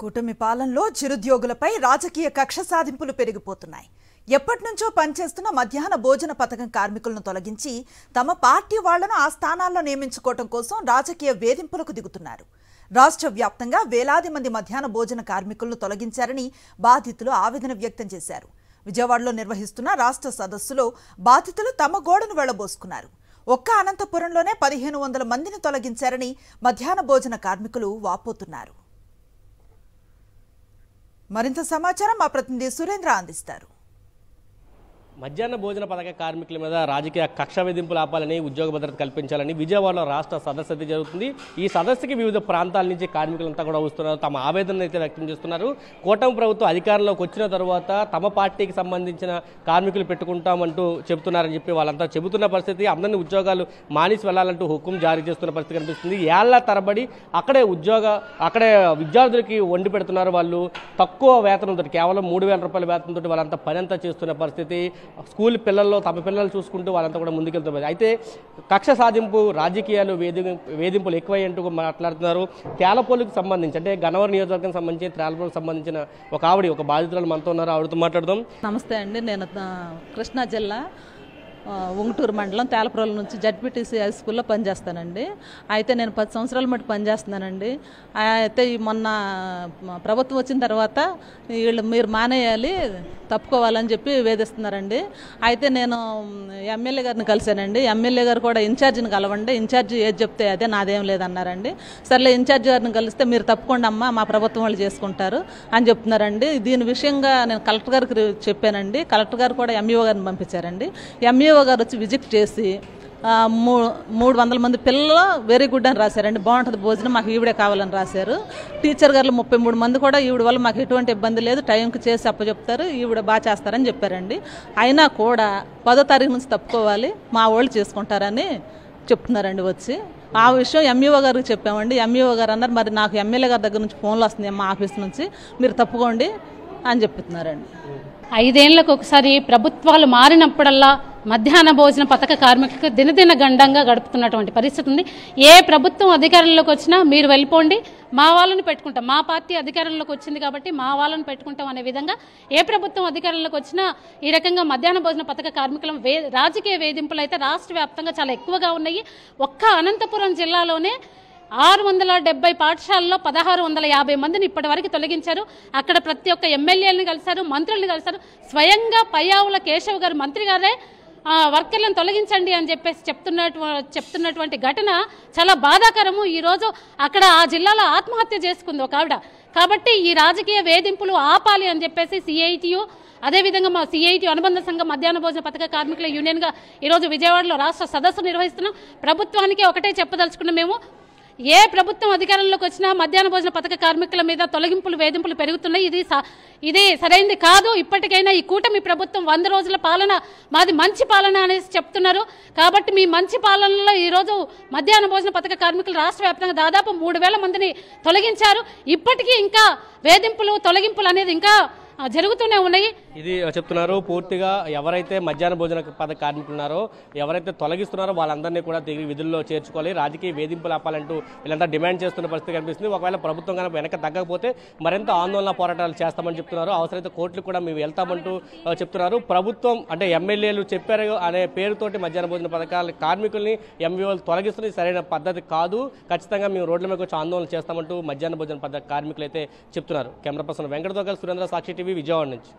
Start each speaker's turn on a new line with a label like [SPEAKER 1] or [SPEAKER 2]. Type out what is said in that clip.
[SPEAKER 1] కూటమి పాలనలో చిరుద్యోగులపై రాజకీయ కక్ష సాధింపులు పెరిగిపోతున్నాయి. ఎప్పటినుంచో పనిచేస్తున్న మధ్యాహ్న భోజన పథకం కార్మికులను తొలగించి తమ పార్టీ వాళ్లను ఆ స్థానాల్లో నియమించుకోవడం కోసం రాజకీయ వేధింపులకు దిగుతున్నారు. రాష్ట్ర వ్యాప్తంగా వేలాది మంది మధ్యాహ్న భోజన కార్మికులను తొలగించారని బాధితులు ఆవేదన వ్యక్తం చేశారు. విజయవాడలో నిర్వహిస్తున్న రాష్ట్ర సదస్సులో బాధితులు తమ గోడను వెళ్లబోసుకున్నారు. ఒక్క అనంతపురంలోనే 1500 మందిని తొలగించారని మధ్యాహ్న భోజన కార్మికులు వాపోతున్నారు. మరింత సమాచారం మా ప్రతినిధి సురేంద్ర అందిస్తారు.
[SPEAKER 2] మధ్యాహ్న భోజన పథక కార్మికుల మీద రాజకీయ కక్ష వేధింపులు ఆపాలని, ఉద్యోగ భద్రత కల్పించాలని విజయవాడలో రాష్ట్ర సదస్సు జరుగుతుంది. ఈ సదస్సుకి వివిధ ప్రాంతాల నుంచి కార్మికులంతా కూడా వస్తున్నారు. తమ ఆవేదన అయితే వ్యక్తం చేస్తున్నారు. కూటమి ప్రభుత్వం అధికారంలోకి వచ్చిన తర్వాత తమ పార్టీకి సంబంధించిన కార్మికులు పెట్టుకుంటామంటూ చెబుతున్నారని చెప్పి వాళ్ళంతా చెబుతున్న పరిస్థితి. అందరినీ ఉద్యోగాలు మానేసి వెళ్లాలంటూ హుకుం జారీ చేస్తున్న పరిస్థితి కనిపిస్తుంది. ఏళ్ల తరబడి అక్కడే విద్యార్థులకి వండి పెడుతున్నారు. వాళ్ళు తక్కువ వేతనంతో, కేవలం 3000 రూపాయల వేతనంతో వాళ్ళంతా పని అంతా చేస్తున్న పరిస్థితి. స్కూల్ పిల్లల్లో తమ పిల్లలు చూసుకుంటూ వాళ్ళంతా కూడా ముందుకెళ్తున్నారు. అయితే కక్ష సాధింపు రాజకీయాలు వేధింపులు ఎక్కువయ్యంటూ మాట్లాడుతున్నారు. తేలపోలుకు సంబంధించి, అంటే గన్నవరం నియోజకవర్గం సంబంధించి తేలపోలుకు సంబంధించిన ఒక బాధితురాలు మనతో ఉన్నారు. ఆవిడతో మాట్లాడదాం.
[SPEAKER 3] నమస్తే అండి, నేను కృష్ణా జిల్లా ఉంగుటూరు మండలం తేలపురం నుంచి జడ్పీటీసీ హై స్కూల్లో పనిచేస్తానండి. అయితే నేను 10 సంవత్సరాల మటు పనిచేస్తున్నానండి. అయితే మొన్న ప్రభుత్వం వచ్చిన తర్వాత మీరు మానేయాలి, తప్పుకోవాలని చెప్పి వేధిస్తున్నారండి. అయితే నేను ఎమ్మెల్యే గారిని కలిశానండి. ఎమ్మెల్యే గారు కూడా ఇన్ఛార్జిని కలవండి, ఇన్ఛార్జి ఏది చెప్తే అదే, నాదేం లేదన్నారండి. సర్లే ఇన్ఛార్జి గారిని కలిస్తే మీరు తప్పకుండా అమ్మా, మా ప్రభుత్వం వాళ్ళు చేసుకుంటారు అని చెప్తున్నారండి. దీని విషయంగా నేను కలెక్టర్ గారికి చెప్పానండి. కలెక్టర్ గారు కూడా ఎంఈఓ గారిని పంపించారండి. ఎంఈఓ గారు వచ్చి విజిట్ చేసి 300 మంది పిల్లలు వెరీ గుడ్ అని రాశారండి. బాగుంటుంది భోజనం, మాకు ఈవిడే కావాలని రాశారు. టీచర్ గారు 33 మంది కూడా ఈవిడ వల్ల మాకు ఎటువంటి ఇబ్బంది లేదు, టైంకి చేసి అప్పచెప్తారు, ఈవిడ బాగా చేస్తారని చెప్పారండి. అయినా కూడా 10వ తారీఖు నుంచి తప్పుకోవాలి, మా వాళ్ళు చేసుకుంటారని చెప్తున్నారండి. వచ్చి ఆ విషయం ఎంఈఓ గారికి చెప్పామండి. ఎంఈఓ గారు అన్నారు, మరి నాకు ఎమ్మెల్యే గారి దగ్గర నుంచి ఫోన్లు వస్తుంది మా ఆఫీస్ నుంచి, మీరు తప్పుకోండి అని చెప్తున్నారండి.
[SPEAKER 4] 5 ఏళ్లకు ఒకసారి ప్రభుత్వాలు మారినప్పుడల్లా మధ్యాహ్న భోజన పథక కార్మికులకు దినదిన గండంగా గడుపుతున్నటువంటి పరిస్థితి ఉంది. ఏ ప్రభుత్వం అధికారంలోకి వచ్చినా మీరు వెళ్ళిపోండి, మా వాళ్ళని పెట్టుకుంటాం, మా పార్టీ అధికారంలోకి వచ్చింది కాబట్టి మా వాళ్ళని పెట్టుకుంటాం అనే విధంగా ఏ ప్రభుత్వం అధికారంలోకి వచ్చినా ఈ రకంగా మధ్యాహ్న భోజన పథక కార్మికుల రాజకీయ వేధింపులు అయితే రాష్ట్ర వ్యాప్తంగా చాలా ఎక్కువగా ఉన్నాయి. ఒక్క అనంతపురం జిల్లాలోనే 670 పాఠశాలలో 1650 మందిని ఇప్పటి వరకు తొలగించారు. అక్కడ ప్రతి ఒక్క ఎమ్మెల్యేలను కలిశారు, మంత్రులను కలిశారు. స్వయంగా పయ్యావుల కేశవ్ గారు, మంత్రి గారే వర్కర్లను తొలగించండి అని చెప్పేసి చెప్తున్నటువంటి ఘటన చాలా బాధాకరము. ఈరోజు అక్కడ ఆ జిల్లాలో ఆత్మహత్య చేసుకుంది ఒక ఆవిడ. కాబట్టి ఈ రాజకీయ వేధింపులు ఆపాలి అని చెప్పేసి సిఐటియు, అదేవిధంగా మా సిఐటి అనుబంధ సంఘం మధ్యాహ్న భోజన పథక కార్మికుల యూనియన్గా ఈరోజు విజయవాడలో రాష్ట్ర సదస్సు నిర్వహిస్తున్నాం. ప్రభుత్వానికి ఒకటే చెప్పదలుచుకున్నాం, మేము ఏ ప్రభుత్వం అధికారంలోకి వచ్చినా మధ్యాహ్న భోజన పథక కార్మికుల మీద తొలగింపులు, వేధింపులు పెరుగుతున్నాయి. ఇది సరైనది కాదు. ఇప్పటికైనా ఈ కూటమి ప్రభుత్వం 100 రోజుల పాలన, మాది మంచి పాలన అనేసి చెప్తున్నారు. కాబట్టి మీ మంచి పాలనలో ఈరోజు మధ్యాహ్న భోజన పథక కార్మికులు రాష్ట్ర వ్యాప్తంగా దాదాపు 3000 మందిని తొలగించారు. ఇప్పటికీ ఇంకా వేధింపులు, తొలగింపులు అనేది ఇంకా జరుగుతూనే ఉన్నాయి.
[SPEAKER 2] ఇది చెప్తున్నారు. పూర్తిగా ఎవరైతే మధ్యాహ్న భోజన పథక కార్మికులు ఉన్నారో, ఎవరైతే తొలగిస్తున్నారో వాళ్ళందరినీ కూడా తిరిగి విధుల్లో చేర్చుకోవాలి, రాజకీయ వేధింపులు ఆపాలంటూ వీళ్ళంతా డిమాండ్ చేస్తున్న పరిస్థితి కనిపిస్తుంది. ఒకవేళ ప్రభుత్వం కనుక వెనక తగ్గకపోతే మరింత ఆందోళన పోరాటాలు చేస్తామని చెప్తున్నారు. అవసరమైతే కోర్టులు కూడా మేము వెళ్తామంటూ చెప్తున్నారు. ప్రభుత్వం అంటే ఎమ్మెల్యేలు చెప్పారు అనే పేరుతోటి మధ్యాహ్న భోజన పథకాల కార్మికుల్ని ఎంఈఓలు తొలగిస్తున్నది సరైన పద్ధతి కాదు, ఖచ్చితంగా మేము రోడ్ల మీద వచ్చి ఆందోళన చేస్తామంటూ మధ్యాహ్న భోజన పథక కార్మికులు అయితే చెప్తున్నారు. కెమెరా పర్సన్ వెంకటతో కలిసి సురేంద్ర, సాక్షి టీవీ, విజయవాడ నుంచి.